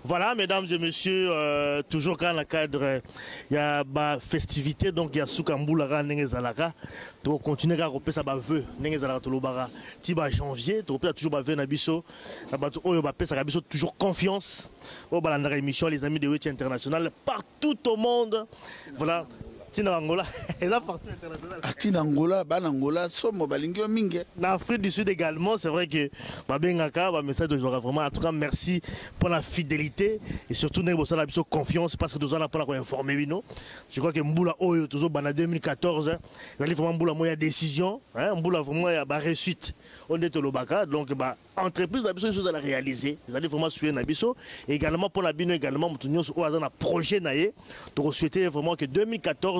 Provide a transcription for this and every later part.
Voilà, mesdames et messieurs, toujours dans le cadre, il y a une festivité, donc il y a Soukamboula, Nengezalaka. Donc, continuer à repérer ça, vœu, Nengezalaka, Tolobara, Tiba janvier, tu repères toujours vœu, Nabiso, toujours confiance. Au balanda émission, les amis de Witch International, partout au monde. Voilà. Tina Angola, et là partout international. Tina Angola, Banangola, Somo Balingio Mingue. En Afrique du Sud également, c'est vrai que Babengaka, message de vraiment. En tout cas, merci pour la fidélité et surtout nous avons la confiance parce que nous avons pas informé nous. Je crois que Mboula Oyo toujours en 2014, il y a vraiment Mboula moya décision, Mboula vraiment il y a réussite. On est au Lobaka, donc entreprise la chose à la réaliser. Ils allaient vraiment suivre Nabiso et également pour la bino également nous avons un projet naé. Donc souhaiter vraiment que 2014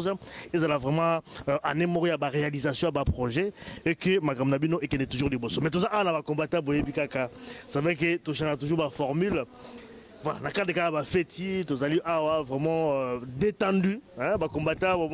ils allaient vraiment année mourir à réalisation à projet et que Magam Nabino et qu'il est toujours des boss. Mais tout ça on va combattre Boye Bikaka. C'est vrai que tout ça toujours ma formule. Voilà, dans le cas de la fête, tous allés vraiment détendu. Combattant,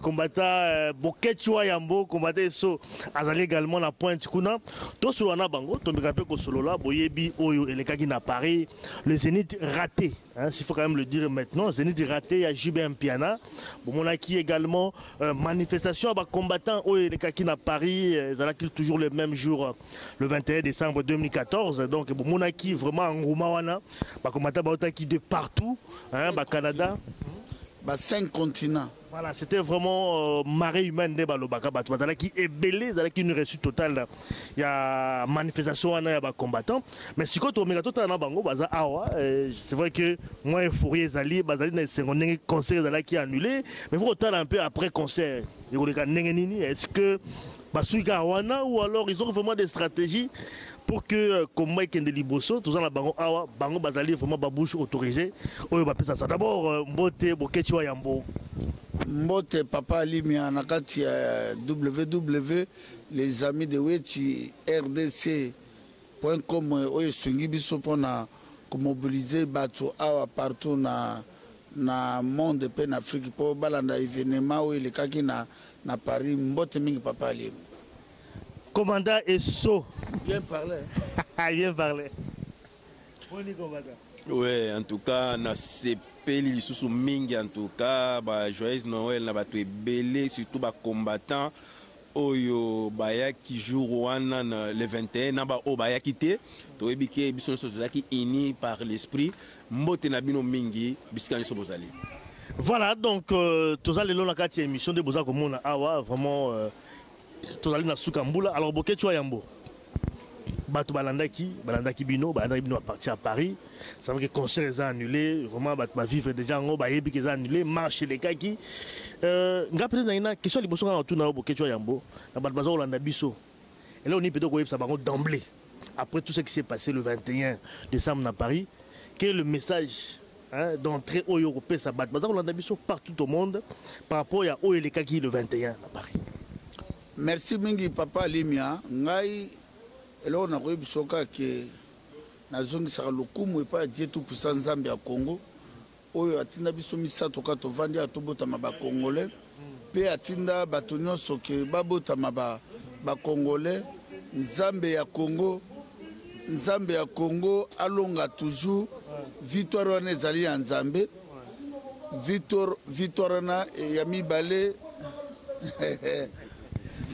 combattant, Bokechua Yambo, combattant so, azali également la pointe Kuna. Tous sur la bango, tu me rappelles que solo là, Boyebi Oyo et les cas qui n'a Paris, le Zénith raté. S'il faut quand même le dire maintenant, le Zénith raté à JBM Piana. Bon, on a qui également manifestation à combattant Oyo et les cas qui n'a Paris, ils allaient toujours le même jour, le 21 décembre 2014. Donc, bon, on a qui vraiment en Roumawana. Qui de partout, Canada. 5 continents. Voilà, c'était vraiment marée humaine de Balobaka qui est belé, qui une réussite totale. Il y a manifestation il y a combattants. Mais si quand on met tout en bango, c'est vrai que moi et Fourier Zali, c'est concert qui est annulé. Mais il faut attendre un peu après concert. Est-ce que Basuika Wana ou alors ils ont vraiment des stratégies pour que comme moi qui est de Liboso, tout ça la bango awa, bango bazali vraiment babouche autorisé. Oyo ba pesa ça d'abord Mbote Bokechua Yambo. Mbote Papa Limia nakati www les amis de Wechi rdc.com oyo sungi biso pona ko mobiliser bato awa partout na monde pe na Afrique pour balanda événement oyo le kaki na Paris Mbote mingi Papa Limia. Commandant Esso. Bien parlé. Bien parlé. Bonne commandant. Oui, en tout cas, na sepeli lisusu mingi en tout cas, joyeuse Noël na bato ebele surtout ba combattant oyo bayaki jour wana le 21 na ba o bayaki te to ebike biso so zaki uni par l'esprit mbote na bino mingi bisika so bozali. Voilà donc tous les longs la 4e émission de Boza Komona awa vraiment tous les na Soukamboula alors Bokechua Yambo. Bato balandaki bino va partir à Paris. C'est vrai que le concert est annulé, vraiment va vivre déjà en haut, est annulé, marche les kaki. Nga peut-être na question liboso quand on tourne Bokechua Yambo, na bat bazo Olanda biso. Et là on est peut-être ça d'emblée. Après tout ce qui s'est passé le 21 décembre à Paris, quel est le message d'entrée au Européen ça bat bazo Olanda biso partout au monde par rapport à Oyo les kaki le 21 à Paris. Merci mingi Papa Limia, ngai elo na ko bisoka ke nazongisa lokumu epa Dieu tout puissant Nzambe ya Congo oyo atinda biso misato ka tovandi atobota maba congolais pe atinda bato nyonso ke babota maba congolais Nzambe ya Congo alonga toujours victoire wana ezali ya Nzambe victoire na ya mibale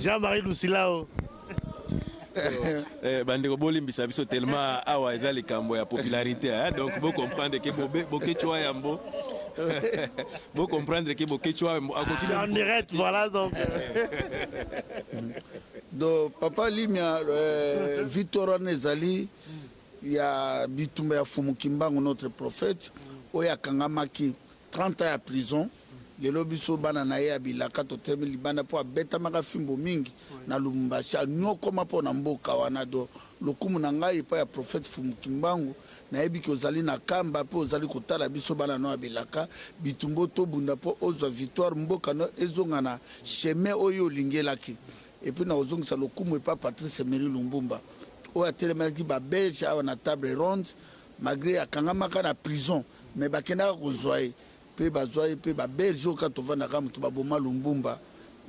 Jean-Marie Lucilao. Bandeko bolimbisa biso tellement awa eza likambo ya popularité donc vous comprendre que Bokechua Yambo vous comprendre que Bokechua en direct voilà donc Papa Limia Victor Nezali ya bitumba ya Fumu Kimbangu notre prophète oya kangamaki 30 ans à prison. Les lobiso bana na ye abilaka to temi libana po abeta maka fimbo mingi na Lumumbashi nyoko mapo na mboka wana do lokumu na ngai pa ya prophète Fumu Kimbangu na yebi ki ozali na kamba po ozali kotala biso bana no abilaka bitumbo to bunda po ozwa victoire mboka no ezonga na chemin oyo lingelaki et puis na ozongisa lokumu pa Patrice Emery Lumbumba o atelemaki ba belge awa na table ronde malgré akangamaka na prison mais bakenda kozwa pe bazoi pe ba belge ka tovanda ka mutu baboma Lumbumba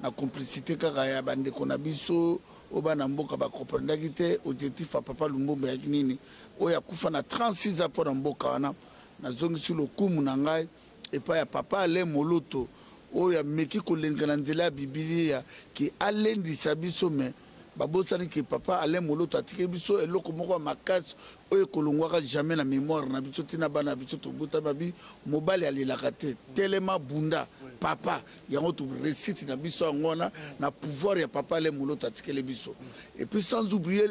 na complicité kaka ya bande kona biso o bana mboka ba comprendre te objectif à papa Lumumba ya nini o ya kufa na 36 ans pour mboka wana na zongi sur le kumu na ngai et pas ya papa ale moloto o ya meki ko lenga na nzela ya Biblia ki alendi sabiso me babosani ki papa ale moloto atike biso eloko moko makasi o ekolongwaka jamais na mémoire na biso tina bana biso to buta babi mobali alelaka te telema bunda papa yango to récite na biso ngona na pouvoir ya papa ale moloto atike le biso et puis sans oublier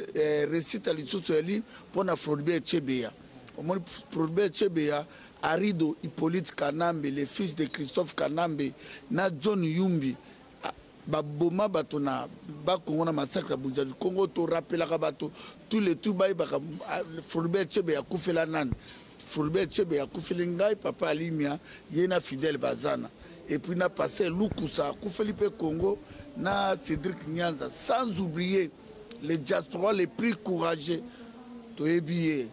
récite à l'issoso eli pona Floribert Chebeya au moins Floribert Chebeya Arido Hippolyte Kanambe le fils de Christophe Kanambe na John Yumbi baboma bato na bakongo na massacre ya Bujaji Congo to rappelaka bato tous les tout bayi baka Floribert Chebeya kufela nani Floribert Chebeya kufeli ngai papa Alimia yena fidèle bazana et puis na passé Lukusa kufeli pe Congo na Cédric Nyanza sans oublier les diaspora les plus courageux to ebiye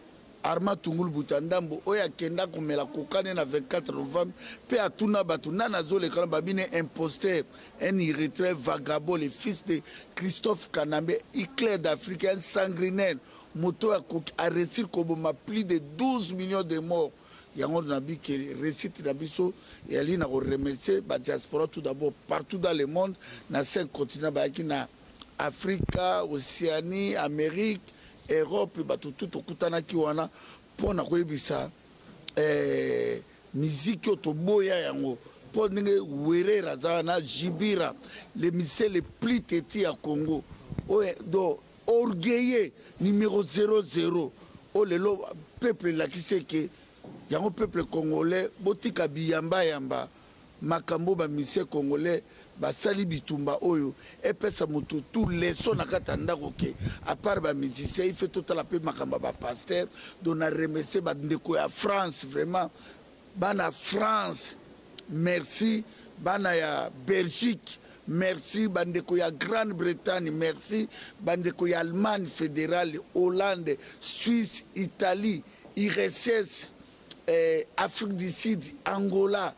Arma Tungulu Butandambo oya kenda komela kokane na 24 novembre pe atuna batu nana zole kala babine imposteur un irrétrait vagabond le fils de Christophe Kanambe éclair d'Afrique un sanguinaire moto a réussi koboma plus de 12 millions de morts yango nabi ke récite na biso et ali na remercier ba diaspora tout d'abord partout dans le monde na 5 continents ba ki na Afrique, Océanie, Amérique, Europe, bato tout okutana ki wana pona koyebisa musique otoboya yango po ndenge werera za na jibira les musiciens les plus tétis à Congo do orgueilleux numéro 00 o lelo peuple la ki seke yango peuple congolais botika biyamba yamba makambo ba musiciens congolais basali bitumba oyo epesa moto tout leso na kata ndako ke à part ba musicien il fait tout la pe makamba ba pasteur dona remercier ba ndeko ya France vraiment bana France merci bana ya Belgique merci bandeko ya Grande-Bretagne merci bandeko ya Allemagne fédérale Hollande Suisse Italie IRSS Afrique du Sud Angola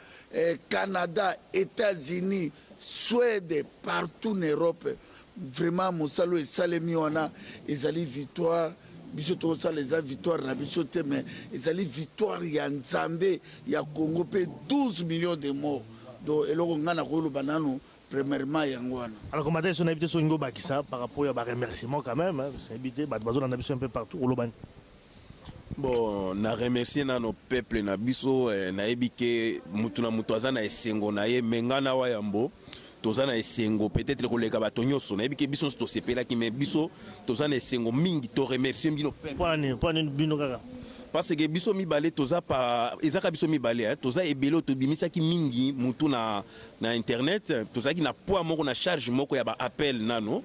Canada États-Unis Suède, partout en Europe, vraiment, mon salut est salé wana, ils allaient victoire, biso to ça les victoire na biso te mais ils allaient victoire ya Nzambe, ya Congo pe 12 millions de morts. Donc eloko ngana ko lo banano premièrement yango wana. Alors comment est-ce qu'on a habité sur Ngo Bakissa par rapport à ba remerciement quand même, hein, c'est habité ba bazo na biso un peu partout au Loban. Bon, na remercier na no peuple na biso na ebike mutuna mutoza na esengo na ye mengana wa yambo tozana esengo peut-être koleka bato nyonso na ebike biso to sepela ki me biso tozana esengo mingi to remercier bino peuple pour bino kaka parce que biso mibale toza pa ezaka biso mibale toza ebelo to bimisa ki mingi mutu na internet toza ki na poids moko na charge moko ya ba appel nano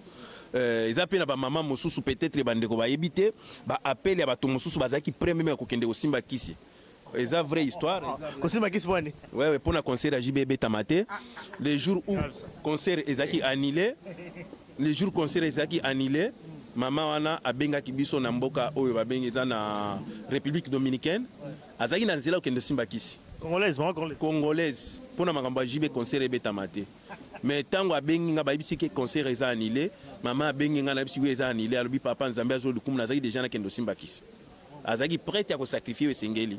ils appellent ba maman mosusu peut-être bandeko ba yebite ba appel ya bato mosusu bazaki premier même kokende osimba kisi eza vraie histoire kosimba kisi poni ouais pour na concert à JBB Tamate les jours où concert ezaki annulé les jours concert ezaki annulé maman wana abengaki biso na mboka oyo babengi na République Dominicaine azaki na nzela kokende osimba kisi congolaise pour na makambo JB concert ebeta mate mais tango abengi nga bayebisi ke concert eza annulé maman abengi nga na bisi eza annulé alobi papa Nzambe azo lukumu nazaki déjà na kendo simba kisi azaki prête à ko sacrifier esengeli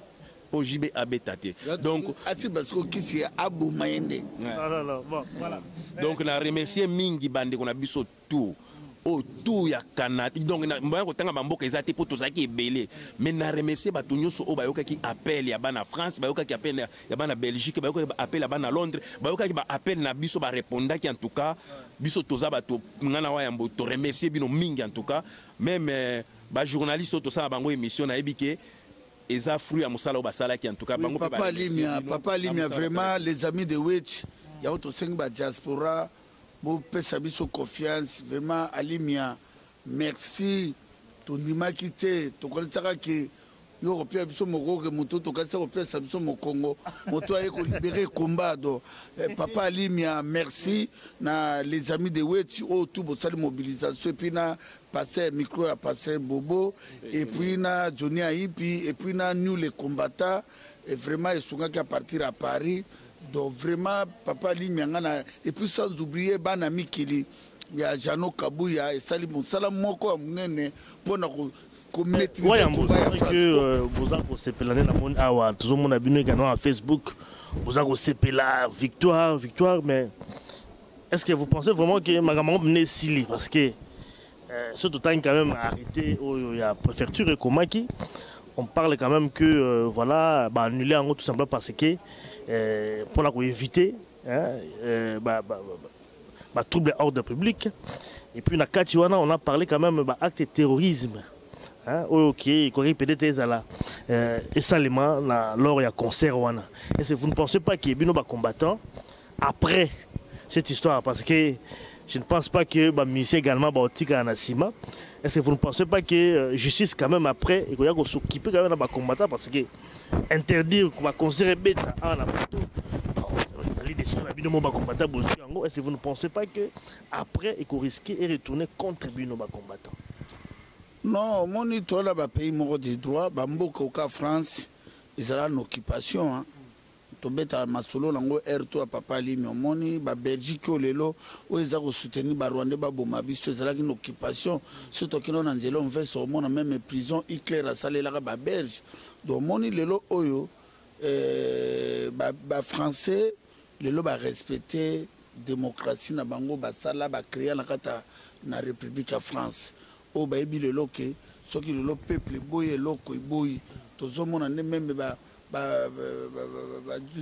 pour JB abeta te donc asi parce que kisi abu mayende non bon voilà donc na remercier mingi bande ko na biso tout autour ya Canada donc na mboya ko tanga bamboka ezate po tozaki ebele mais na remercier bato nyonso o bayoka ki appel ya bana France bayoka ki appel ya bana Belgique bayoka ki appel ya bana Londres bayoka ki ba appel na biso ba répondra ki en tout cas biso toza bato ngana wa yambo to remercier bino mingi en tout cas même ba journaliste to sa bango émission na ebike eza fruit ya musala o basala ki en tout cas bango papa Limia vraiment les amis de Witch ya auto seng ba diaspora bon pesa biso confiance vraiment Alimia merci to ndima kite to koletsaka ki yo kopia biso moko ke moto to kalisa kopia biso mo Congo moto aye ko libérer combat do papa Alimia merci na les amis de Wetchi au tout bo sali mobilisation et puis na passer micro à passer Bobo et puis na Johnny Aipi et puis na nous les combattants et vraiment ils sont à partir à Paris. Donc vraiment papa Limia ngana et puis sans oublier bana Mikili ya Jano Kabuya esali mosala moko ya munene mpona komaîtriser que vous avez sepelé na monde awa tout le monde a bino également à Facebook vous avez sepelé victoire mais est-ce que vous pensez vraiment que magambo mené sili parce que ce tout temps quand même arrêté il y a préfecture et Komaki on parle quand même que voilà bah annuler en tout simplement parce que pour la éviter trouble à ordre public et puis na Katiwana on a parlé quand même acte de terrorisme ok peut-être là et seulement lors il y a concert wana est-ce que vous ne pensez pas qu'il y a combattants après cette histoire parce que je ne pense pas que monsieur également Baotika Anasima. Est-ce que vous ne pensez pas que justice quand même après il y a s'occuper quand même de combattants parce que interdire qu'on va concert bêta à la photo est-ce que vous ne pensez pas que après il faut risquer et retourner contre Bino combattants? Non, mon histoire là pays mort des droits bamboka au France ils ont une occupation tobeta masolo nango R2 papa limi omoni ba Belgique lelo oza ko soutenir ba Rwanda ba boma biso ezala une occupation surtout kino na nzelo mvese omona même prison Hitler asalela ba Belge donc moni lelo oyo ba français lelo ba respecter démocratie na bango ba sala ba créer na kata na République ya France o ba ebi lelo ke soki lelo peuple boye loko boyi tozomona ne même ba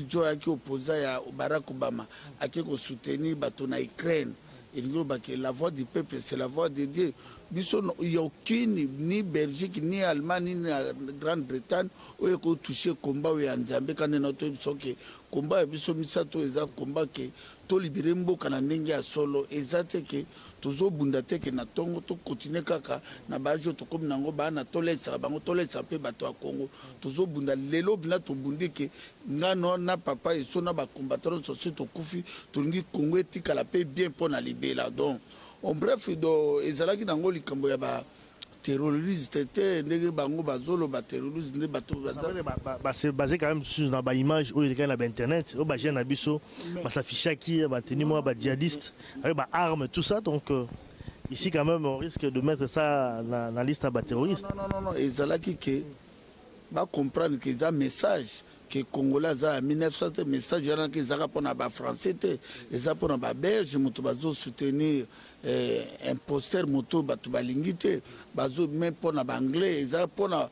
Joe qui opposé à Barack Obama a qui soutenir na Ukraine et la voix du peuple c'est la voix de Dieu. Il n'y a aucune ni Belgique ni Allemagne ni Grande-Bretagne où il a touché combat où il y a un Zambie quand notre combat biso misato eza combat que to libérer mboka na ndenge ya solo ezate que tozo bunda te que na tongo to continuer kaka na bajo to comme nango ba na tolesa bango tolesa pe bato ya Congo tozo bunda lelo bila to bundi que ngano na papa et sona ba combattant société to kufi to ngi Congo etika la paix bien pour na libérer donc en bref do ezalaki nango likambo ya ba terroriste ndenge bango bazolo ba terroriste ne bato c'est basé quand même sur na ba image ou il y a na internet au ba jeune biso ba s'afficher qui ba tenir moi ba djihadiste avec ba armes tout ça donc ici quand même on risque de mettre ça dans la liste à terroristes. Non ezalaki que ba comprendre que ça message que Congolais en 1900 message yana que zaka pona ba français te eza pona ba belge mutu bazo soutenir imposteur moto batu balingite bazo même pona ba anglais eza pona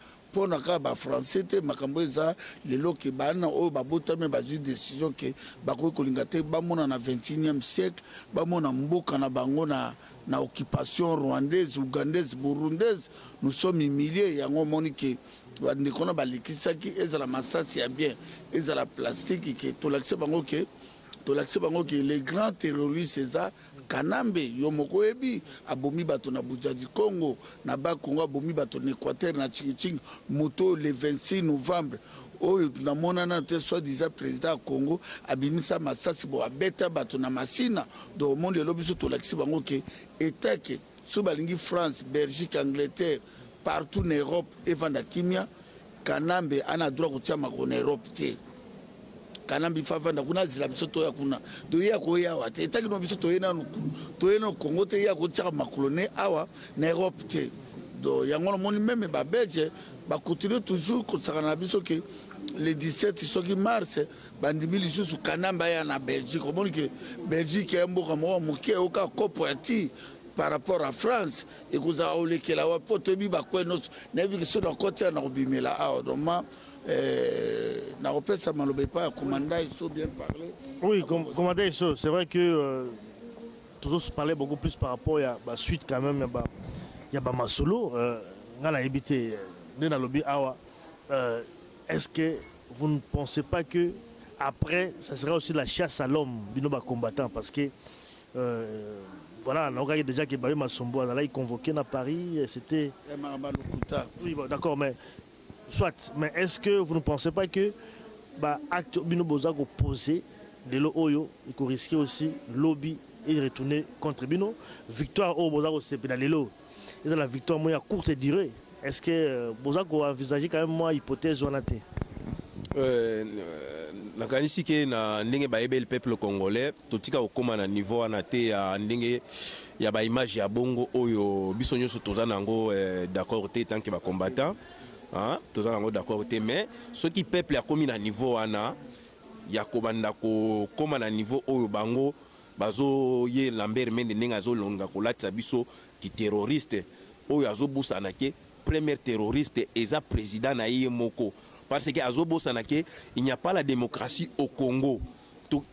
ka ba français te makambo eza lelo ke bana o babota me bazu décision que bako kolinga te ba mona na 21e siècle ba mona mboka na bango na occupation rwandaise, ougandaise, burundaise nous sommes humiliés yango monique ndikona balikisaki ezala masasi ya bien ezala plastique ke tolakise bango ke les grands terroristes eza Kanambe yomoko ebi abomi bato na Buja du Congo na ba Congo abomi bato na Équateur na Tchingiching moto le 26 novembre oyo na monana te soi-disant président ya Congo abimisa masasi bo abeta bato na Masina do monde lobi so tolakise bango ke état ke so balingi France, Belgique, Angleterre partout en Europe et vanda kimia Kanambe ana droit kotia makona Europe te Kanambe fafanda kuna zila biso to ya kuna do ya ko ya wa te etaki no biso to yena Congo te ya ko tia makolone awa na Europe te do yango moni même ba Belge ba continuer toujours ko tsakana biso ke le 17 soki mars bandimi lisusu Kanambe ya na Belgique komoni ke Belgique ya mboka mo moke oka coopérative par rapport à France et que ça ole que la wapoto bi ba ko no na bi so na côté na obimela a doma na opesa malobe pas commandant il faut bien parler. Oui, commandant Isso, c'est vrai que toujours se parler beaucoup plus par rapport à la suite quand même il y a ba masolo ngana ebité na lobby awa est-ce que vous ne pensez pas que après ça sera aussi la chasse à l'homme binoba combattant parce que voilà, on a déjà que Baye Masombo là il convoqué à Paris, c'était oui bon, d'accord mais soit mais est-ce que vous ne pensez pas que acte bino boza ko poser de lo oyo il ko risquer aussi lobby et retourner contre bino victoire au boza ko sepela lelo et la victoire moya courte durée est-ce que boza ko envisager quand même moi hypothèse on a été nakanisi ke na ndenge bayebe le peuple congolais totika okoma na niveau wana te ya ndenge ya ba image ya bongo oyo biso nyonso toza nango d'accord te tant que ba combattant hein toza nango d'accord te mais ceux qui peuple akomi na niveau wana ya kobanda ko koma na niveau oyo bango bazo ye Lambert Mende ndenge azolonga kolatisa biso ki terroriste oyo azobusana ke premier terroriste eza président na ye moko parce que azobosana ke il n'y a pas la démocratie au Congo.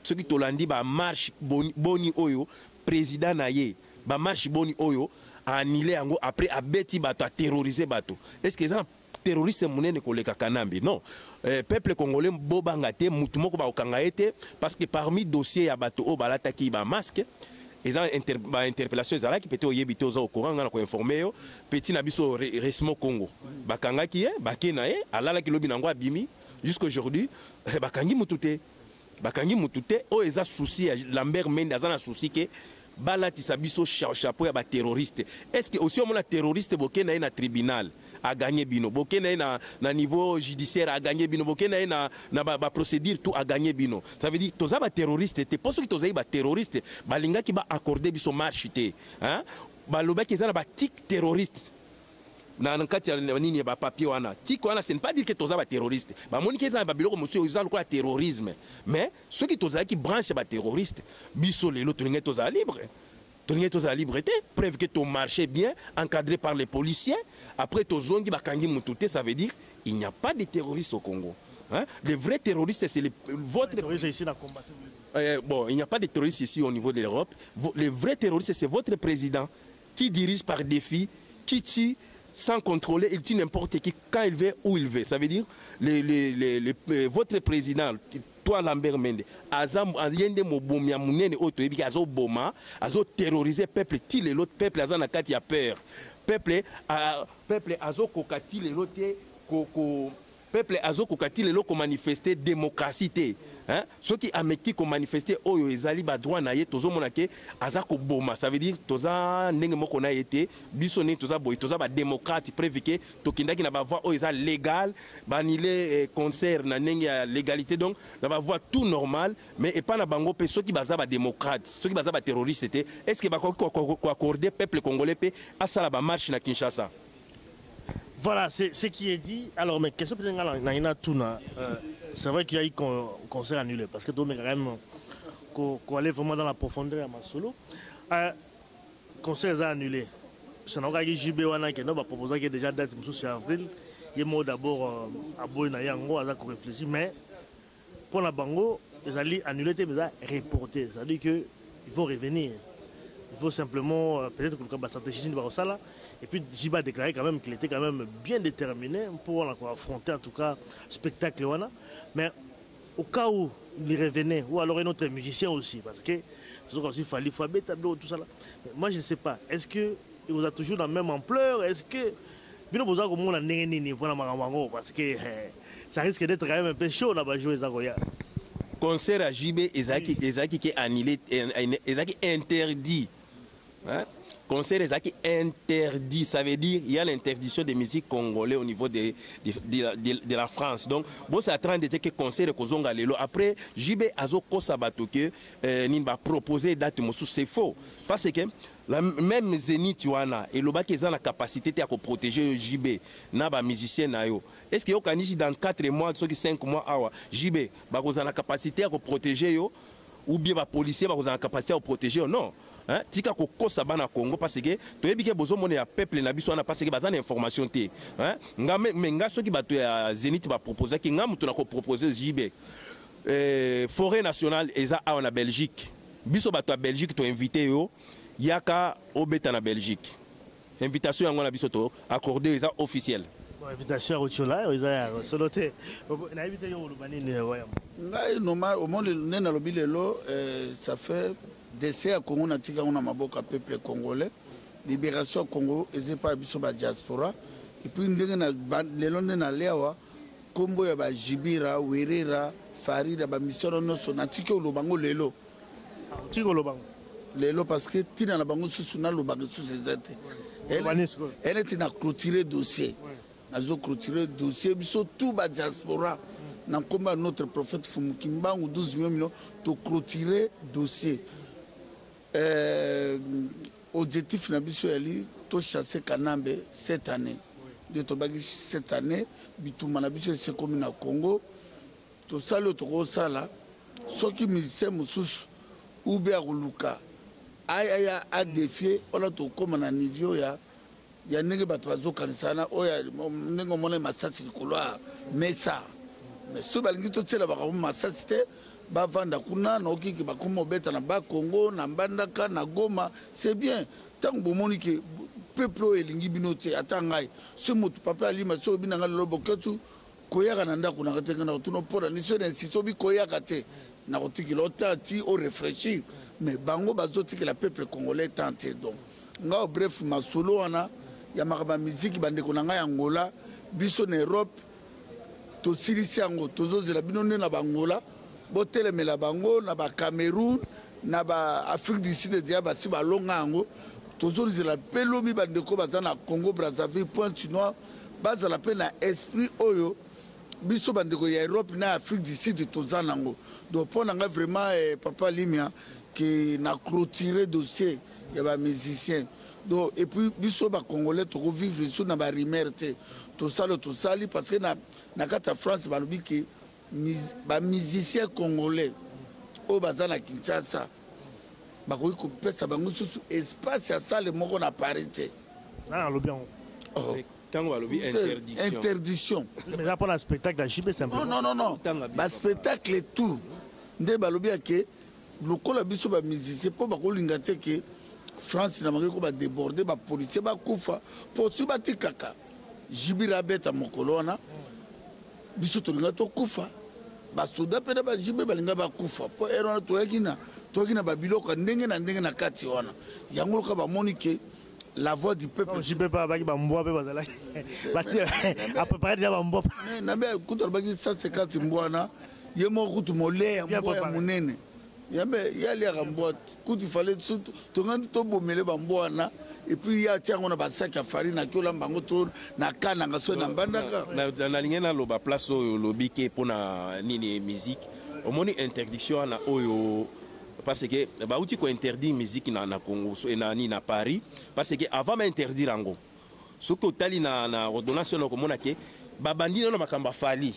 Ce qui tolandi ba marche boni oyo président na ye ba marche boni oyo a annulé yango après a beti bato a terrorisé bato. Est-ce que ça terroriste monene koleka kanambi? Non. Peuple congolais bobanga te mutu moko ba okanga ete parce que parmi dossier ya bato o balata ki ba masque ils ont interpellation ezala ki pete oyebi te oza au courant ngana ko informer yo petit na biso resmo Congo bakanga ki bakena ye alala ki lobi nango abimi jusqu'aujourd'hui bakangi mutute o eza souci ya Lambert Mende azana souci ke balatisa biso chapeau ya ba terroriste. Est-ce que aussi on a terroriste bokena ye na tribunal a gagné bino bokena ye na niveau judiciaire a gagné bino bokena ye na ba procédure tout a gagné bino? Ça veut dire toza ba terroriste te parce que toza ba terroriste balinga ki ba accorder biso marche te hein baloba ki eza na ba tic terroriste na nkati ya nini ba papier wana tic wana c'est ne pas dire que toza ba terroriste ba moni ki eza ba biloko monsieur eza lokola terrorisme mais ceux qui toza ki branche ba terroriste biso lelo tolinga toza libre. Tonier toza liberté, preuve que ton marché bien encadré par les policiers. Après ton zongi bakangi mutute, ça veut dire il n'y a pas de terroristes au Congo. Hein? Les vrais terroristes, c'est votre. Ici, bon, il n'y a pas de terroristes ici au niveau de l'Europe. Les vrais terroristes, c'est votre président qui dirige par défi, qui tue sans contrôler, il tue n'importe qui quand il veut, où il veut. Ça veut dire votre président. Toi Lambert Mende azam yende mobomia munene oto ebi azo boma azo terroriser peuple ti le l'autre peuple azana kati ya peur peuple azo kokati le l'autre peuple azo kokati le l'autre manifester démocratie te hein ceux qui ameki ko manifester oyo ezali ba droit na ye tozo mona ke azako boma ça veut dire toza ndenge moko na yete biso ne toza boy toza ba démocrate préviqué tokindaki na ba voix oyo eza légal banile concert na ndenge ya légalité donc na ba voix tout normal mais et pas na bango pe ceux qui baza ba démocrate ceux qui baza ba terroriste te est-ce que ba ko accorder peuple congolais pe asala ba marche na Kinshasa? Voilà, c'est ce qui est dit. Alors, mais question peut-être c'est vrai qu'il y a eu concert annulé parce que tout le monde quand même qu'on allait vraiment dans la profondeur à Masolo. Concert annulé. C'est un gars qui JB wana qui nous a proposé qu'il y a déjà date sur avril. Il est mort d'abord à Boyna Yango à réfléchir mais pour la Bango, ils allaient annuler mais reporter. C'est-à-dire qu'il faut revenir. Il faut simplement peut-être que le stratégie de Barosala. Et puis Jiba a déclaré quand même qu'il était quand même bien déterminé pour affronter en tout cas le spectacle. Mais au cas où il revenait, ou alors un autre musicien aussi, parce que c'est comme s'il fallait tout ça. Mais moi je ne sais pas, est-ce qu'il vous a toujours dans la même ampleur? Est-ce que parce que ça risque d'être quand même un peu chaud là-bas jouer Zagoya. Concert à JB, Ezaki qui est annulé, Ezaki interdit. Hein? Concert Ezaki interdit, ça veut dire qu'il y a l'interdiction des musiques congolais au niveau de la France. Donc, bon, c'est en train de dire que concert Kozonga Lelo. Après, JB Azo Kosabato que Nimba proposé date Moussou, c'est faux. Parce que la même Zénith Wana et le bac ils ont la capacité de protéger JB, Naba musicien Nayo. Est-ce que vous avez dans 4 mois, 5 mois, JB, vous avez la capacité de protéger yo? Ou bien les policiers ont la capacité de protéger? Non. Tika ko sabana Congo parce que to yebi ke bozo mona ya peuple na biso na parce que bazana information te hein nga soki bato ya Zénith ba proposer ki nga mutu na ko proposer JB forêt nationale eza a na Belgique biso bato ya Belgique to invité yo yaka obeta na Belgique invitation yango na biso to accordé eza officiel invitation au chola eza solote na invité yo lubanini wayam ngai normal au monde nena lobi lelo ça fait décès à Congo na tika on a maboka peuple congolais libération Congo et pas biso ba diaspora et puis ndenge na lelo na lewa kombo ya ba Jibira Werera Farida ba mission no so na tika lobango lelo tiko lobango lelo parce que tina na bango susu na lobango susu ezate elle était na clôturer dossier nazo clôturer dossier biso tout ba diaspora na komba notre prophète Fumukimbangu 12 millions to clôturer dossier objectif na biso yali to chasser Kanambe cette année de tobaki cette année bituma na biso c'est comme na Congo to salo to ko sala soki musicien mususu ou bien Luka aya a défier on a to comme na niveau ya ndenge bato bazokanisana oya ndenge omona masasi likolo mesa mais so balingi totiela bakamu masasi te bavanda kuna naokiki bakoma obeta na bakongo na mbandaka na Goma c'est bien ntango bomoni ke peuple oyo elingi bino te ata ngai so motu papa alima so obi na ngai lelo boketu koyaka na ndako na katenga na kotuna mpona niso na insiste obi koyaka te na kotikela otati o réfléchir mais bango bazotikela peuple congolais tante donc ngao bref masolo wana ya makaba musique bandeko na ngai Angola biso na Europe to silisi yango tozozela bino nde na bangola botelemela bango na ba Cameroun na ba Afrique du Sud dia basi balonga yango tozozela pelomi bandeko baza na Congo Brazzaville Pointe-Noire bazala pe na esprit oyo biso bandeko ya Europe na Afrique du Sud tozana yango donc pona nga vraiment papa Limia qui na clôturé dossier ya ba musicien donc et puis biso ba congolais to vivre sur na ba rimerté to sali parce que na kata France ba lobi que ba musicien congolais o bazana Kinshasa ba ko ko pesa bango susu espace ya salle moko na parité ah lobi tango lobi interdiction mais là pour le spectacle à JB simplement non ba spectacle tout nde ba lobi que lokola biso ba musicien po ba ko linga te que France na mangi ko ba déborder ba policier ba kufa po tu ba tikaka jibira beta mokolo wana biso to linga to kufa ba soda pe ba jibe ba linga ba kufa po erona to yakina ba biloko ndenge na kati wana yango ka ba monike la voix du peuple jibe ba ba mboa pe bazala bati a préparer déjà ba mboa na be kuto ba 150 mbwana yemo kutu mole ya mboa ya munene yambe yali akamboa kuti fallait surtout tongandi to bomele bambwana et puis ya tiango na basaki ya farine ki olamba ngo to na kana ngaso na mbandaka na lingena lo ba place oyo lobi ke pona nini musique omoni interdiction na oyo parce que ba uti ko interdire musique na Congo so na ni na Paris parce que avant ma interdire ango soko tali na ordonnance no komona ke ba bandino na makamba fali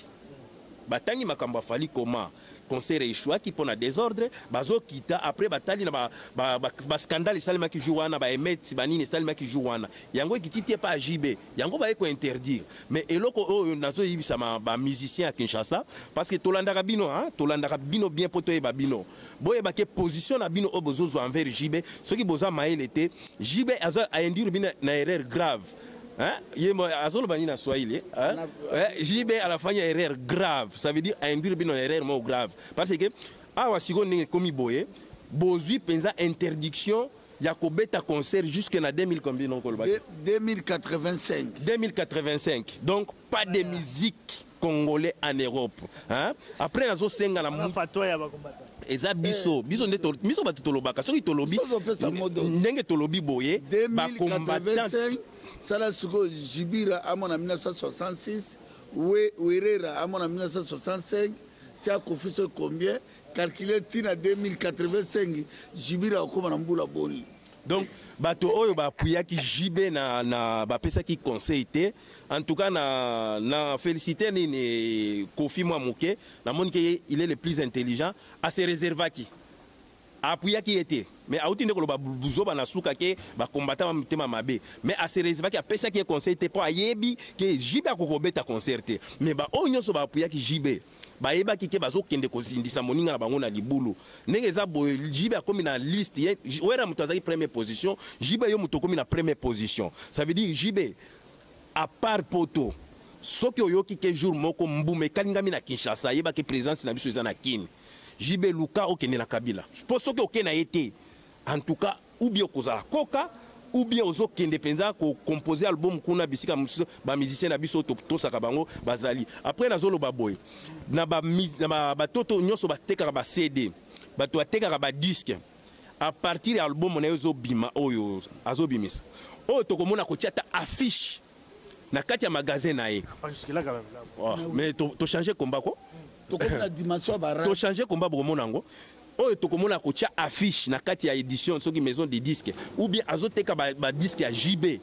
batangi makamba fali comment conseil échoua qui pona désordre bazo kita après batali na ba scandale salima ki jouana ba emet banini salima ki jouana yango kititi pas JB yango ba ko interdire mais eloko oyo nazo yibisa ba musicien à Kinshasa parce que tolandaka bino bien poto e ba bino boye ba ke position na bino obozo envers JB ce qui boza mael était JB azo a induire bino na erreur grave. Hein? JB à la fin il y a erreur grave, ça veut dire induire une erreur moins grave parce que awa siko ninge komi boye bozui penza interdiction ya ko beta concert jusque na 2000 combien non 2085 donc pas de musique congolais en Europe hein après nazo senga na fatwa ya bakombata eza biso nde miso batu tolobaka soki tolobi ndenge tolobi boye ba combattant Sala Suko Jibira à mon 1966, Ouerera à mon 1965, Tia Kofi combien, calculé Tina 2085, Jibira au Komanamboula Boni. Donc, bato oyo ba puya ki JB na ba pesa ki conseil en tout cas na féliciter ni Kofi Mwamuke, na monde que il est le plus intelligent à se réserver qui appuya qui était mais a utinde ko ba buzo ba nasuka ke ba combattant mutema mabe mais a se réserver ki a pesa ki conseil te po ayebi ke JB ko beta concerter mais ba o nyonso ba appuya ki JB ba yeba ki ke bazo kende ko zindisa moninga na bango na libulu ndenge za bo JB a komi na liste ye wera muto azaki première position JB yo muto komi na première position ça veut dire JB à part poto soki oyoki ke jour moko mbume kalingami na Kinshasa yeba ke présence na biso na Kini JB Luka okende na Kabila. Pour ce que na été en tout cas ou bien kozala koka ou bien ozo kende penza ko composer album kuna bisika ba musicien na biso to saka bango bazali. Après na zolo baboy. Na ba toto nyoso ba teka ba CD. Ba to teka ba disque. À partir de l'album on a ozo bima oyo azo bimis. O to komona ko tiata affiche na kati ya magasin na ye. Pas jusque là quand même. Oh, mais to changer combat quoi? To comme la dimension bara. To changer combat pour mon ango. Oh, to comme na ko tia affiche na kati ya édition soki maison de disques ou bien azoteka ba disque ya JB.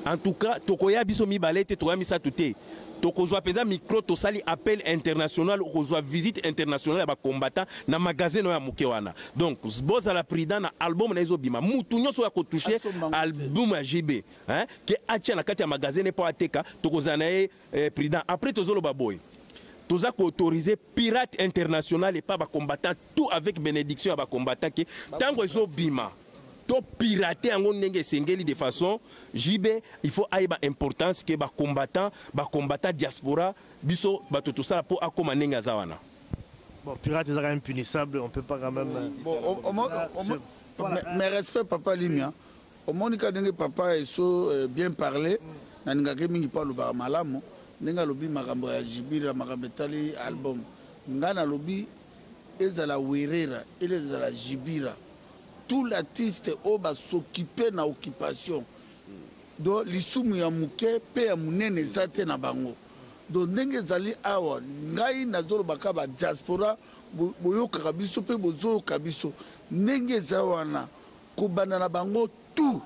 En tout cas, to koya biso mi balete to mi sa tuté. To kozwa penza micro to sali appel international ou kozwa visite internationale ya ba combattant na magasin ya muke wana. Donc boza la prida na album na izo bima mutu nyonso ya ko toucher album ya JB, hein, que atia na kati ya magasin po ateka to kozana prida après to zolo baboy. Tous autorisé pirate international et pas ba combattant tout avec bénédiction à ba combattant qui tango zo bima to pirater en ndenge sengeli de façon JB il faut aiba importance que ba combattant diaspora biso ba tout ça pour akoma ndenge zawana. Bon, pirate c'est quand même punissable, on peut pas quand même. Mais respect papa Limia. Au monde ka ndenge papa est bien parlé na ngake mingi pa lo ba malamu. Nenga lobi makambo ya Jibira makambo tali album ngana lobi ezala werera ezala Jibira tout l'artiste oba s'occuper na occupation donc lisumu ya muke pe ya munene zate na bango donc ndenge zali awa ngai nazolo bakaba diaspora boyoka biso pe bozoka biso ndenge zawana kobanda na bango tout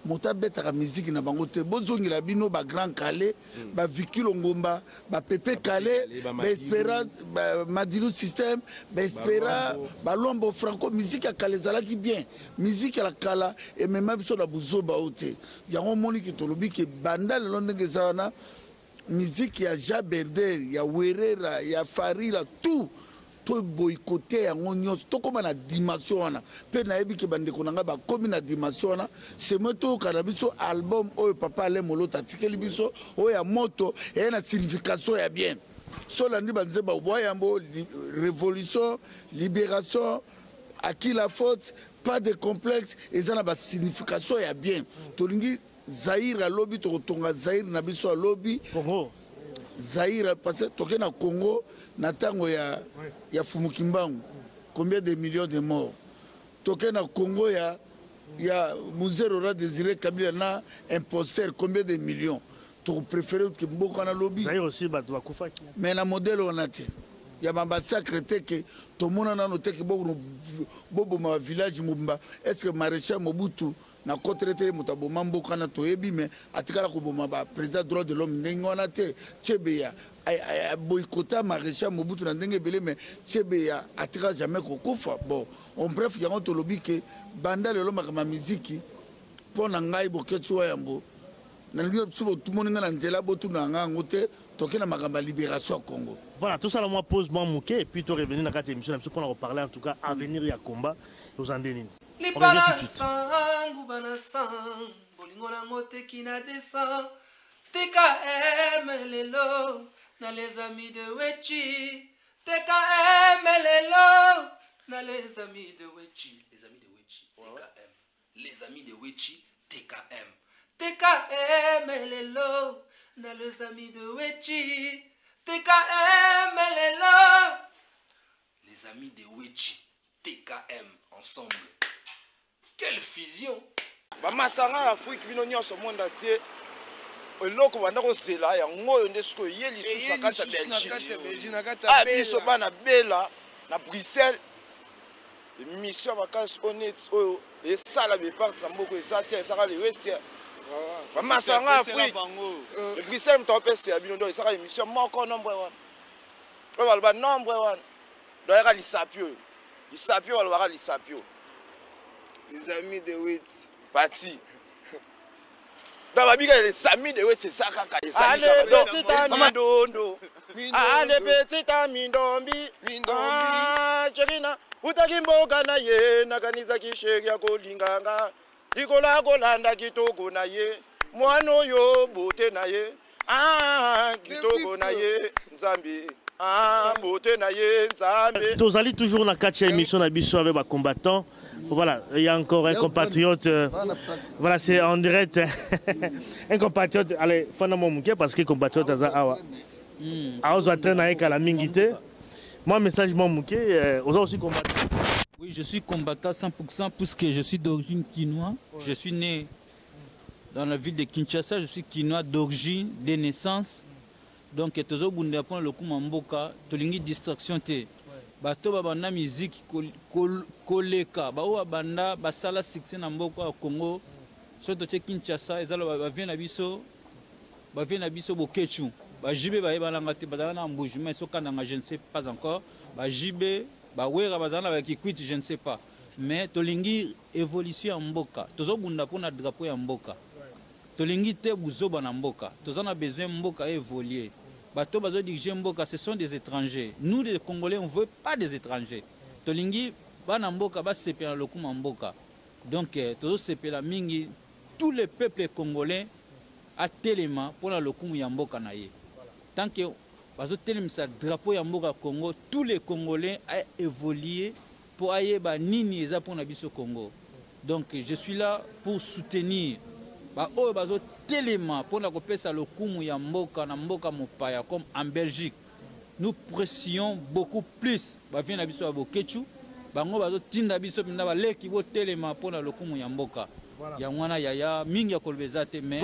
mota betaka musique na bango te bozongela bino ba grand calais ba vikilo ngomba ba pepe calais ba espera madilu system ba espera ba lombo franco musique ya calais zalaki bien musique ya kala et même biso na buzoba ote yango moni ki tolobi ke banda le ndenge zawana musique ya Jaberder ya Werera ya Farila tout to boycotté yango nyonso to koma na dimension wana pe na yebi ke bandeko nanga ba komi na dimension wana c'est moto kana biso album oyo papa ale molota tikeli biso oyo ya moto et na signification ya bien so landi banze ba boyambo révolution libération à qui la faute pas de complexe et ça na ba signification ya bien tolingi Zaïre lobby to tonga Zaïre na biso lobby Congo Zaïre parce que toke na Congo na tango ya Fumukimbangu combien de millions de morts toke na Congo ya Musée Laurent Désiré Kabila na imposteur combien de millions to préférer que mboko na lobby Zaïre aussi ba doit kufa mais na modèle on a te ya ba massacre te que to mona na no te que bobo ma village mumba est-ce que maréchal Mobutu na kotrete mutabo mambo kana toyebi mais atikala ko boma ba président droit de l'homme ngona te Tchebeya ay boycota maréchal Mobutu na ndenge belé mais Tchebeya atika jamais ko kufa bon on bref yango to lobi ke banda le loma kama musique pour na ngai boketwa yambo na ngi subo tout monde ngana nzela botu na ngango te tokena makamba libération Congo. Voilà, tout ça là moi pose moi mouké et puis tu revenir dans cette émission pour en reparler en tout cas avenir ya combat aux Andénines. On revient tout de suite. Bolingo na mote qui na descend TKM lelo na les amis de Wechi TKM lelo na les amis de Wechi TKM les amis de Wechi TKM lelo na les amis de Wechi TKM lelo les amis de Wechi TKM ensemble. Quelle fusion! Bamasanga Afrique bino nyonso monde entier eloko banda ko zela ya ngoyo ndesko yeli susu na kati ya Belgique ah biso bana bela na Bruxelles émission bakasi honnête oyo et ça la be part samboko et ça tie ça le wetie Bamasanga Afrique le Bruxelles mto pese ya bino ndo ça émission moko nombre one oyo ba nombre one do ya lisapio wala ba lisapio les amis de Wit parti dans la biga les amis de Wit c'est ça kaka les amis petit ami dondo allez petit ami ndombi chekina utakimboga na ye nakaniza kishega kolinganga likola kolanda kitoko na ye mwana oyo bote na ye kitoko na ye nzambi bote na ye nzambi tozali toujours na katia émission na biso avec ba combattants. Voilà, il y a encore un compatriote. Voilà, c'est en direct. Un compatriote. Allez, Fanamo Mouké, parce que compatriote Aza Awa. Awa Zouatren avec la Mingité. Moi, message Mouké, Oza aussi combattant. Oui, je suis combattant 100% puisque je suis d'origine quinois. Je suis né dans la ville de Kinshasa. Je suis Kinois d'origine, de naissance. Donc, toujours bunda pour le coup mamboka, tolingi distraction te. Bato babanda musique koleka, ba banda basala succès na mboka au Congo. Surtout chez Kinshasa, ezalo ba vient na biso bokechu. Ba jibe ba ebalanga te bazana mbujuma sokana je ne sais pas encore. Ba jibe ba wera bazana ba kikwiti je ne sais pas. Mais tolingi évolution en mboka. Toujours bunda pour na drapeau ya mboka. Tolingi te buzoba na mboka. Tozana besoin mboka évoluer. Bato bazo diriger mboka, ce sont des étrangers. Nous les Congolais, on ne veut pas des étrangers. Tolingi bana mboka ba sepela lokuma mboka. Donc tozo sepela mingi tous les peuples congolais a téléma pour la lokumu ya mboka na ye. Tant que bazo télémisa drapeau ya mboka Congo, tous les Congolais a évolué pour ailler ba nini eza pour na biso Congo. Donc je suis là pour soutenir ba o bazo téléma pour la kopesa lokumu ya mboka na mboka mopaya comme en Belgique. Nous pressions beaucoup plus ba vient na biso ya bokechu bango bazo tinda biso pinda ba leki bo téléma pour la lokumu ya mboka. Ya mwana yaya mingi ya kolbeza te mais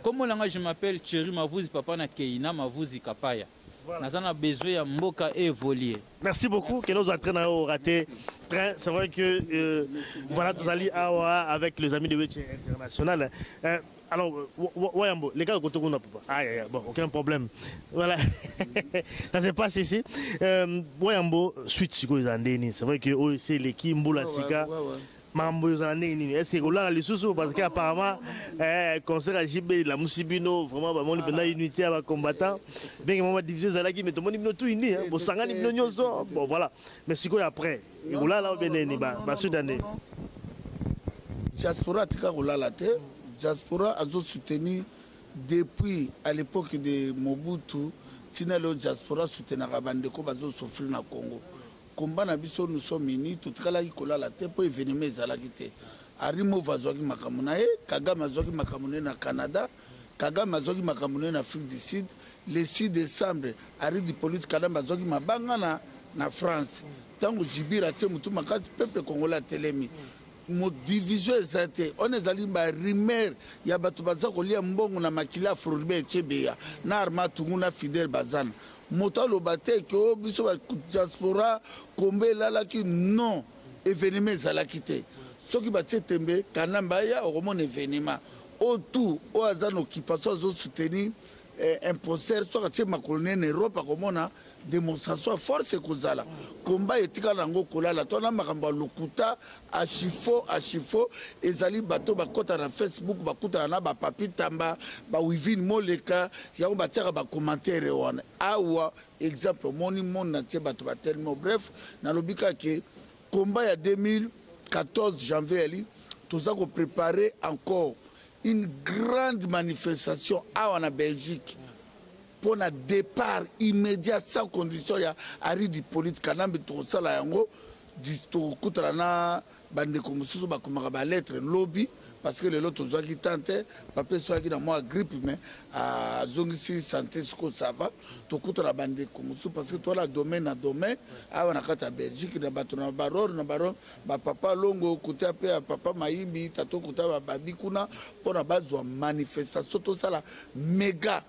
comment là je m'appelle Thierry Mavuzi papa na Keina Mavuzi Kapaya. Nazana besoin ya mboka évoluer. Merci beaucoup que nous entraînons au raté. C'est vrai que voilà tous allés avec les amis de Wechi International. Alors Wayambo, les gars côté on a pas. Ah bon, aucun problème. Voilà. Ça se passe ici. Wayambo suite siko izandeni. C'est vrai que c'est l'équipe Mbula Sika. Mambo est-ce que là les sous parce qu'apparemment concert à JB la Musibino vraiment ba moni penda unité à combattant bien que moment division zalaki mais tout monde tout uni bon sangani nyonso bon voilà mais siko après et là beneni ba sudane diaspora tika kolala te diaspora azo soutenir depuis à l'époque de Mobutu tina le diaspora soutenir bandeko bazo souffrir na Congo. Combat na biso nous sommes unis tout kala ikola la te po événement ezalaki te arimo vazoki makamuna e Kagame azoki makamuna na Canada Kagame azoki makamuna na Afrique du Sud le 6 décembre ari di politique Kagame azoki mabanga na France tango jibira te mutu makasi peuple congolais telemi mo division ezate on ezali ba rimer ya bato baza kolia mbongo na makila Afrobe Chebeya na arma tunguna Fidel Bazana moto lobate que biso ba diaspora kombe la ki non événement ezalaki te soki batie tembe kanamba ya okomona événement au tout au azano occupation zo soutenir imposer soit tie makolone en Europe akomona démonstration force kozala combat etika nango kolala tona makambo lokuta a chifo ezali bato bakota na Facebook bakuta na ba papi tamba ba wivin moleka yango batiaka ba commentaire wana awa exemple moni na tie bato ba tellement bref na lobika ke combat ya 2014 janvier ali toza ko préparer encore une grande manifestation en Belgique pour un départ immédiat sans condition ya ari di politique kanambe to sala yango disto kutrana bande komususu ba komaka ba lettre lobby parce que les autres ont qui tenté papa soit qui dans moi grippe mais à zongisi santé ce que ça va to kutra bande komususu parce que toi la domaine à domaine a na kata Belgique na bato na baron ba papa longo kuta pe papa maimbi tato kuta ba babikuna pour na bazwa manifestation to sala méga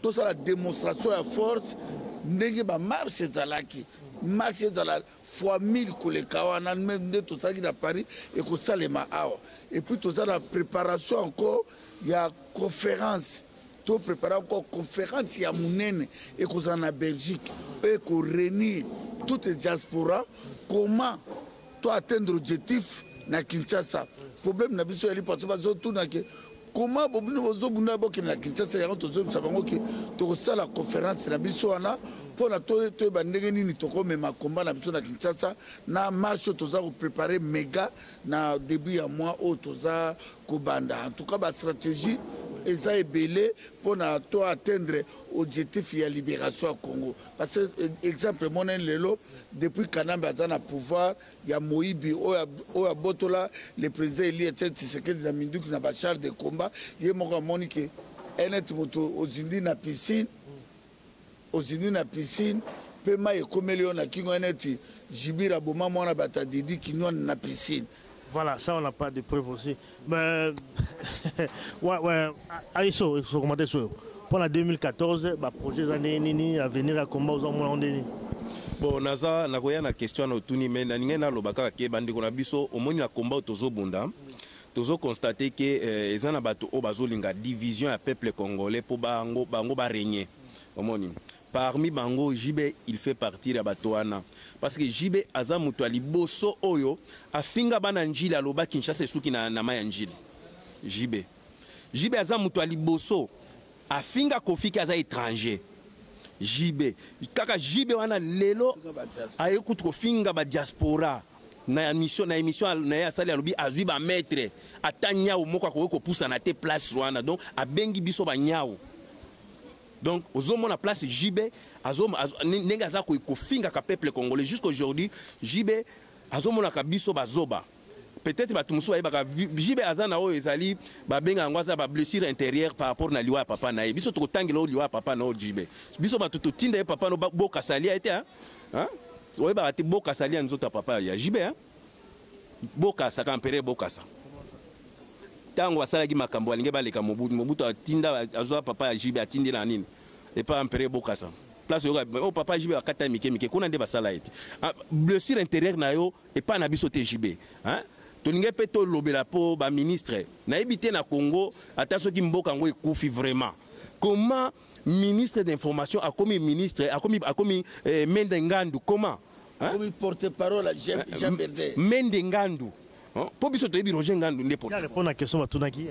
tout ça la démonstration à force ndenge ba marche zalaki marche zala fois 1000 koleka wana même de tout ça qui à Paris et ko salema awa et puis tout ça la préparation encore il y a conférence tout préparer encore conférence ya munene et ko na Belgique et ko réunir toutes les diaspora comment toi atteindre l'objectif na Kinshasa problème na biso yali parce que tout na ke comment bobino bozobunda boke na Kinshasa yango tozosa bango ke tokosala conférence na biso wana pona to bandenge nini tokomema combat na biso na Kinshasa na marche toza ko préparer méga na début ya mois o toza ko banda en tout cas ba stratégie eza ebele pona to atteindre objectif ya libération à Congo parce que exemple monen lelo depuis Kanambe azana pouvoir ya Moïbi o botola le président Eli Tshisekedi na Minduki na ba char de combat ye moko monique enet moto ozindi na piscine pe mai komeli na kingo eneti jibira boma mwana bata didi kinwa na piscine Voilà, ça on n'a pas de preuves aussi. Mais ouais, Aïsso, commenter sur pendant 2014, bah projet années nini à venir à combat aux hommes ondeni. Bon, naza nakoya na question na tuni mais na ninga na lobaka ke bandi ko na biso omoni na combat tozo bunda. Tozo constater que ezana bato o bazolinga division ya peuple congolais pour bango ba régner. Omoni. Parmi bango Jibe il fait partie ya bato wana parce que Jibe aza mutu aliboso oyo afinga bana njili aloba Kinshasa suki na maya njili. Jibe aza mutu aliboso afinga kofiki aza étranger. Jibe kaka Jibe wana lelo ayekutu kofinga ba diaspora na émission na ya sali alobi azwi ba maître atanya moko ko poussa na te place wana donc abengi biso ba nyao. Donc, aux hommes la place Jibe, nenga za ko finga ka peuple congolais jusqu'aujourd'hui, Jibe azomo la kabiso bazoba. Peut-être ba tumuso ba Jibe azana o ezali ba benga ngwaza ba blessure intérieure par rapport na liwa papa na biso to tangelo liwa papa na Jibe. Biso ba tutu tinda papa no boka salia été hein? Oye ba te boka salia nzoto papa ya Jibe hein? Boka sa kampere boka sa. Tango asalaki makambo alinge baleka mobutu atinda azwa papa ya Jibe atindi na nini et pas empere bokasa place yo papa Jibe akata mike kuna nde basala eti blessure intérieure na yo et pas na biso te Jibe hein tolinge pe to lobela po ba ministre na ebité na Congo ata soki mboka ngo ekufi vraiment comment ministre d'information a commis ministre a commis Mendengandu comment hein porte-parole à Jean Berdé Mendengandu pour biso to ebi Roger Ngandu nde porte. Il répond à la question batunaki.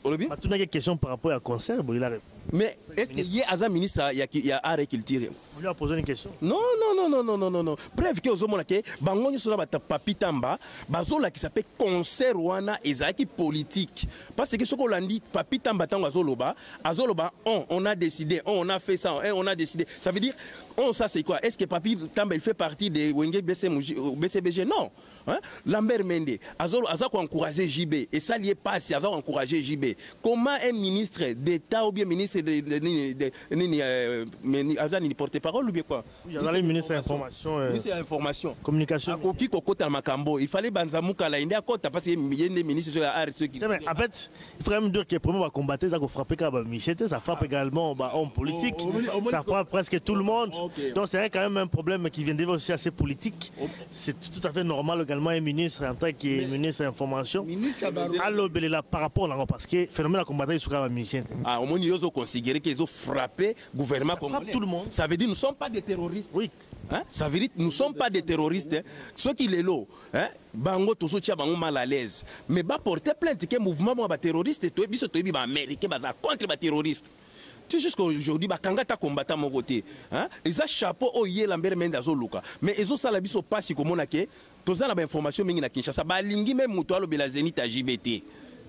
Olobi? Batunaki question par rapport à concert, il a répondu. Mais est-ce qu'il y a un ministre qui a arrêté qu'il tire? On lui a posé une question. Non. Bref, que aux que Bangonio sur la papi tamba, bazola qui s'appelle concert wana ezaki politique. Parce que ce qu'on a dit, papi tamba tango azoloba, on a décidé, on a fait ça, on a décidé. Ça veut dire, ça c'est quoi? Est-ce que papi tamba il fait partie de Wenge BCBG? Non. Hein? Lambert Mende, azako encourager JB et ça lié pas si azako encourager JB. Comment un ministre d'État ou bien ministre de porte-parole ou bien quoi? Il y a le ministre de l'Information. Ministre de l'Information. Communication. Il fallait Banzamouka la India Kota parce qu'il y a des ministres de l'art. En fait, il faut quand même dire que le premier va combattre, ça va frapper ça frappe également homme politique. Ça frappe presque tout le monde. Donc c'est quand même un problème qui vient déjà aussi assez politique. C'est tout à fait normal également un ministre en tant que ministre de l'Information. Alors, par rapport à parce que le phénomène à combattre, il sera musicien. Au moins, ils ont considéré qu'ils ont frappé le gouvernement congolais. Tout le monde. Ça veut dire que nous ne sommes pas des terroristes. Oui. Hein? Ça veut dire que nous ne sommes pas des terroristes. Hein? Ceux qui les loent, hein? Bango tous tia bango mal à l'aise. Mais bah porter plainte que mouvement ba terroriste, toi biso toi ba américain ba contre ba terroriste. C'est juste qu'aujourd'hui ba kangata combattant mon côté. Hein? Ils ont chapeau au yé Lambert Mende azoluka. Mais ils ont ça la biso pas si comme on a que tous la information mingi na Kinshasa ba lingi même muto alo bela Zenith à JBT.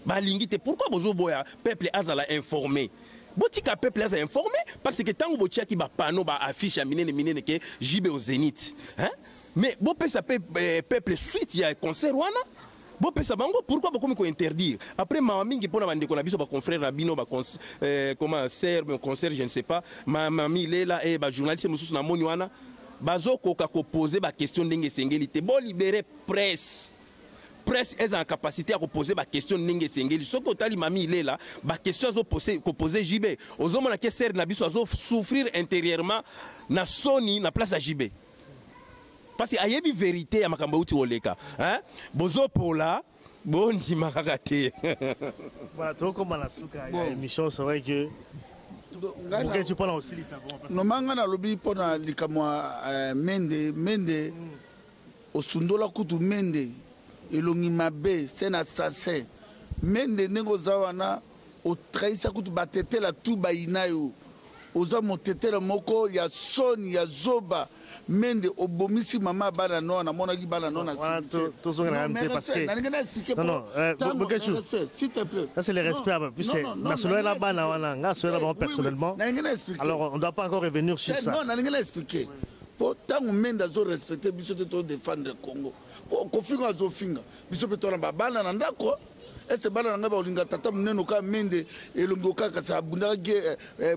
Ba lingi te pourquoi bozo boya peuple azala informé. Botika peuple a informé parce que tant que qui ba panneau ba affiche minene que JB au Zénith hein mais bon peuple suite il y a concert wana bon pesa bango pourquoi beaucoup ko interdire après ma mingi pona bande ko na biso ba confrère rabino ba comment sert mais concert je ne sais pas ma mamie lela et ba journaliste mususu na moni wana bazoko ka ko poser ba question ndenge sengelité bon libérer presse est en capacité à poser ma question ninge sengeli ce que tali mami il est là ma question zo poser JB aux hommes na que ser na biso zo souffrir intérieurement na soni na place à JB parce que ayebi vérité ya makambo uti oleka hein bozo pola bon di makakate voilà tout comme la souka émission c'est vrai que OK tu parles aussi les savons no manga na lobi pona likamwa mende osundola kutu mende elongi mabe c'est un assassin mende nengo zawana o trahisa kutu batetela tu bainayo oza motetela moko ya soni ya zoba mende obomisi mama bana no na mona ki bana no na tout ça parce que non s'il te plaît ça c'est le respect puis c'est national la bana wana nga sola bon personnellement alors on doit pas encore revenir sur ça non na ngena expliquer pour tant mende azo respecter biso te to défendre Congo ko finga zo finga biso pe to na bana na ndako ese bana nanga ba linga tata muneno ka mende elongo kaka sa bunda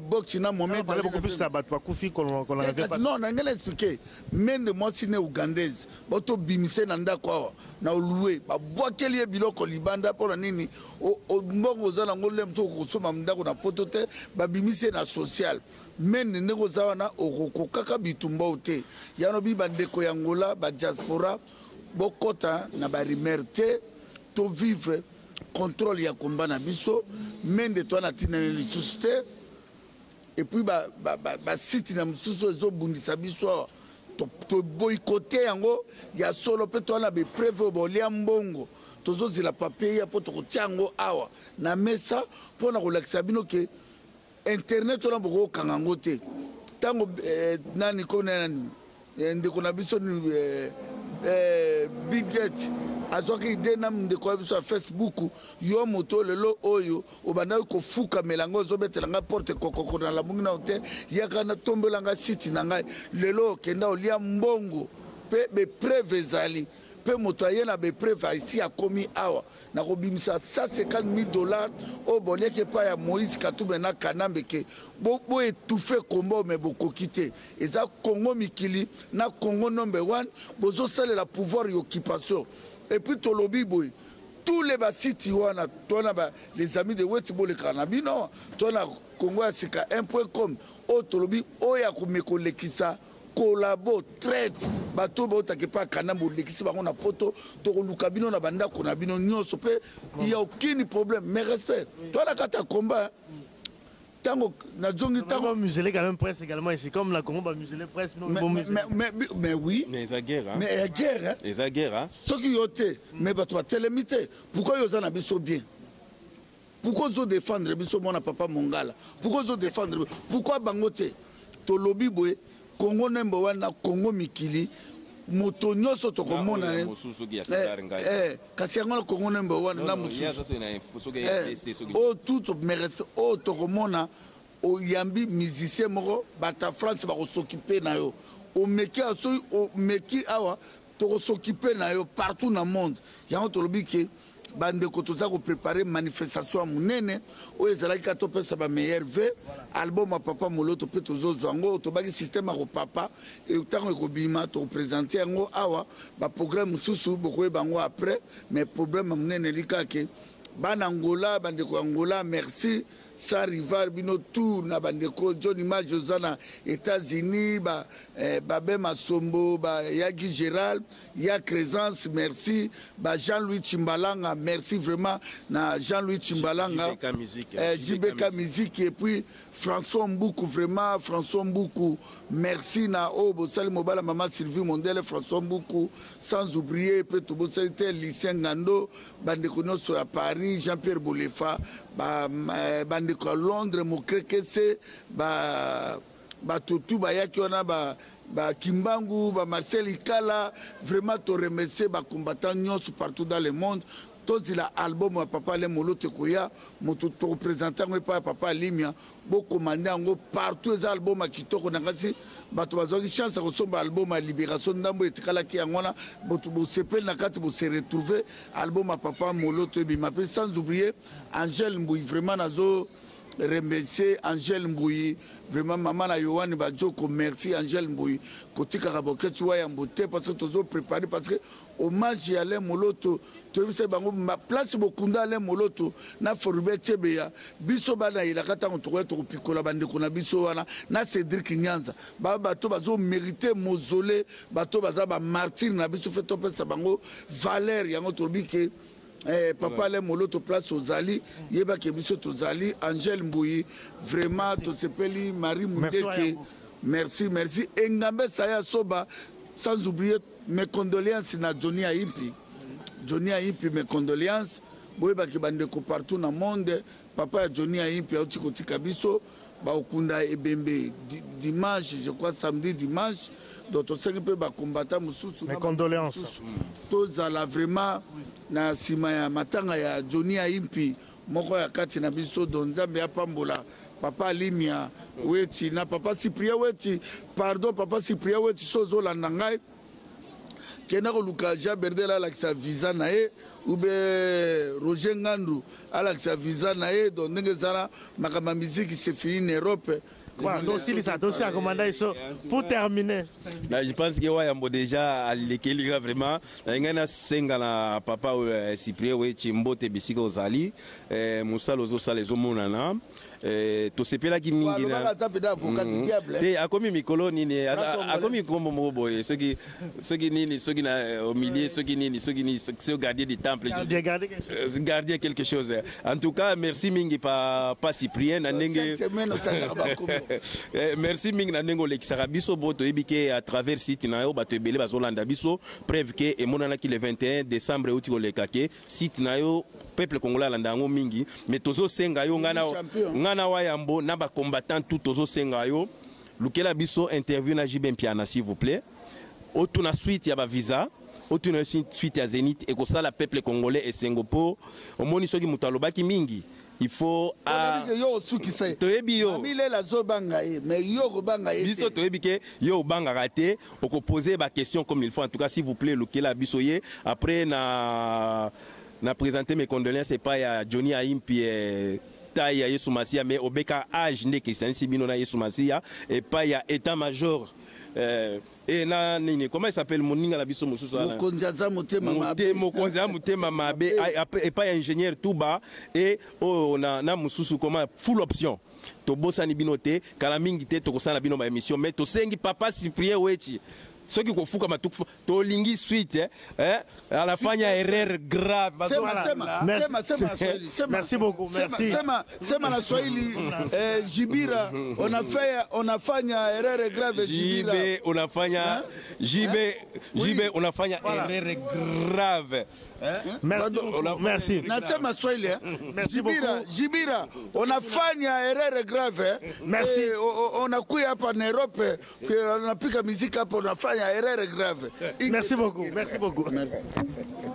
box na moment ba beaucoup plus la batwa kufi qu'on avait pas. Non, na ngela expliquer mende moi sine ougandaise boto bimise na ndako na loué ba boakeli biloko libanda pona nini o mbongo za na ngole mso ko soma ndako na potote ba bimise na social mende ndeko za wana okoko kaka bitumba ote yano bi bandeko ya ngola ba diaspora bokota na ba rimerte to vivre contrôle ya combat na biso mende to na tina li susté et puis ba site na mususu zo bundisa biso to boycotter yango ya solo pe to na be preuve bolia mbongo tozo zila papier ya poto ko tiango awa na mesa pona ko lakisa bino ke internet to na boko kangango te tango nani ko nani ndeko na biso ni Big Get azoki idena ndeko biso ya Facebook yo moto lelo oyo obanda ko fuka melango zo betelanga porte kokoko na la mungi na hotel yaka na tombelanga site na ngai lelo kenda olia mbongo pe be preuve zali pe moto ayena be preuve ici a komi awa na ko bimisa $150,000 o boleke pa ya Moïse Katumbi na Kanambe ke bo étouffer combo mais boko quitter eza Congo mikili na Congo number 1 bozo sale la pouvoir et occupation. Et puis tolobi boy tous les basiti wana tona ba les amis de Wetibo le Canabino tona Congo asika 1.com o tolobi o ya kumeko lekisa collabo traite bato ba otake pa Kanambo lekisa ba na poto to luka bino na banda kona bino nyoso pe il y a aucun problème mais respect tona kata combat tango na zongi tango muselé quand même presse également ici comme la Congo va museler presse mais oui mais la guerre hein mais la guerre hein les guerre hein ce qui yote mais bato ba télémité pourquoi yozana biso bien pourquoi zo défendre biso mona papa Mongala pourquoi zo défendre pourquoi bangote to lobby boy Congo number 1 na Congo mikili moto nyonso to komona kasi yango na Congo number 1 na mosusu o tout mereste o to komona o yambi musicien moko bata France ba ko s'occuper na yo o meki aso o meki awa to ko s'occuper na yo partout na monde yango to lobi ke bandeko toza ko préparer manifestation munene o ezalaki ka to pesa ba meilleur ve album a papa moloto pe tozo zango to baki système a ko papa et tango ko bima to présenter yango awa ba programme susu boko bango après mais problème munene likake bana Angola bandeko Angola merci sa rival bino tout na bandeko Johnny Majozana États-Unis ba Bema Sombo ba Yagi Gérald ya Présence merci ba Jean-Louis Chimbalanga merci vraiment na Jean-Louis Chimbalanga JBK musique et puis François Mboukou vraiment François Mboukou merci na Obo Sali Mobala maman Sylvie Mondele François Mboukou sans oublier peut to bosalité lycée Ngando bandeko nyonso à Paris Jean-Pierre Bolefa bandeko à Londres Mokrekese tutu bayaki wana Kimbangu Marcel Ikala vraiment to remercier combattants nyonso partout dans le monde tous la album à papa le molote koya moto to représentant pa papa Limia bo commander ngo partout les albums kitoko nangasi bato bazaki chance ko somba album à libération ndambo etikala ki ngona boto bo sepel na kati bo se retrouver album à papa molote bi m'appelle sans oublier Angèle Mbouy vraiment nazo remercier Angèle Mbouy vraiment maman na Yohani Bajoko merci Angèle Mbouy kotika kaboke tu wa mbote parce que tozo préparer parce que hommage ya le moloto to bise bango ma place bokunda le moloto na Forbe Chebeya biso bana ilakata ntokoya to pikola bandeko na biso wana na Cédric Nyanza bato bazo mériter mausolée bato baza ba martyr na biso fait topesa bango valeur yango to bike papa le moloto place ozali yeba ke biso tozali Angèle Mbouy vraiment to sepeli Marie Mundeke merci engambe saya soba sans oublier mes condoléances na Johnny Aimpi mes condoléances boyeba ke bandeko partout na monde papa Johnny Aimpi auti kotika biso ba okunda ebembe dimanche je crois samedi dimanche donc to sengi pe ba combattant mususu mes condoléances tozala vraiment na sima ya matanga ya Johnny Aimpi moko ya kati na biso donzambe apambola papa Limia weti na papa Cyprien weti pardon papa Cyprien weti sozo la nangai kena koluka Jean Berdel alakisa visa na ye ou bien Roger Ngandu alakisa visa na ye donc ndenge zala makamba musique c'est fini en Europe. Voilà, donc si ça dossier à commander ça pour terminer. Là, je pense que Wayambo déjà à l'équilibre vraiment. Ngana senga na papa Cyprien we chimbo te bisika ozali Moussa lozo sala ezomonana. To sepela ki mingi na te akomi mikolo nini akomi kombo moboye ceux qui nini ceux qui na au milieu ceux qui nini ceux gardiens du temple garder quelque chose en tout cas merci mingi pa Cyprien na ndenge merci mingi na ndenge lekisaka biso boto ebike à travers site na yo bato ebele bazolanda biso preuve que emonana ki le 21 décembre uti kolekake site na yo peuple congolais landango mingi mais tozo senga yo ngana Wayambo na ba combattant tout tozo senga yo lukela biso interview na JB Mpiana s'il vous plaît otuna suite ya ba visa otuna suite ya Zénith et ko sala peuple congolais et sengopo omoni soki mutalobaki mingi il faut yo sukisa toyebi yo amile la zobanga mais yo kobanga biso toyebi ke yo banga raté oko poser ba question comme il faut en tout cas s'il vous plaît lukela biso ye après na présenter mes condoléances et pas à Johnny Aimpi taille ya Yesu Masia mais obeka âge ne Christian Sibino na Yesu Masia et pas ya état-major et na nini comment il s'appelle moninga la biso mususu ala mokonzaza mutema mabe mokonzaza mutema mabe et pas ingénieur Touba et na mususu comment full option to bosani binote kala mingi te to kosala bino ba émission mais to sengi papa Cyprien wechi ceux qui kofuka matuku to lingi suite à la fin il y a erreur grave merci beaucoup merci sema la Swahili Jibira on a fanya erreur grave Jibira JB unafanya erreur grave merci nasema Swahili Jibira unafanya erreur grave merci unakuja hapa na Europe unapika muziki hapa unafanya erreur grave. Merci beaucoup. Merci beaucoup. Merci.